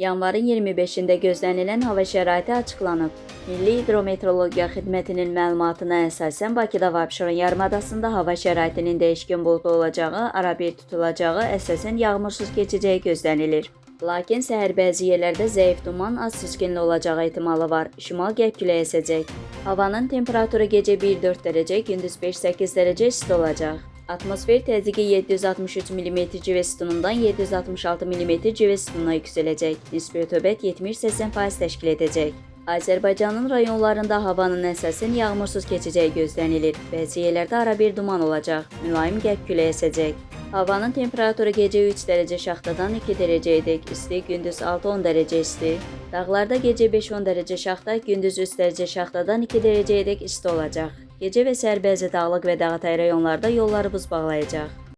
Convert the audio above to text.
Yanvarın 25-də gözlənilən hava şəraiti açıqlanıb. Milli Hidrometeorologiya Xidmətinin məlumatına əsasən Bakıda və Abşeron yarımadasında hava şəraitinin dəyişkən buludlu olacağı, arabir tutulacağı, əsasən yağmursuz keçəcəyi gözlənilir. Lakin səhər bəzi yerlərdə zəif duman, az çiskinli olacağı ehtimalı var. Şimal-qərb küləyi əsəcək. Havanın temperaturu gecə 1-4 dərəcə, gündüz 5-8 dərəcə isti olacaq. Atmosfer təzyiqi 763 mm civə sütunundan 766 mm civə sütununa yüksələcək. Nisbi rütubət 70-80% təşkil edəcək. Azərbaycanın rayonlarında havanın əsasən yağmursuz keçəcəyi gözlənilir. Bəzi yerlərdə arabir duman olacaq. Mülayim qərb küləyi əsəcək. Havanın temperaturu gecə 3 dərəcə şaxtadan 2 dərəcəyədək isti, gündüz 6-10 dərəcə isti. Dağlarda gecə 5-10 dərəcə şaxta, gündüz 3 dərəcə şaxtadan 2 dərəcəyədək isti olacaq. Gecə və səhər bəzi dağlıq və dağətəyi rayonlarda yolları buz bağlayacaq.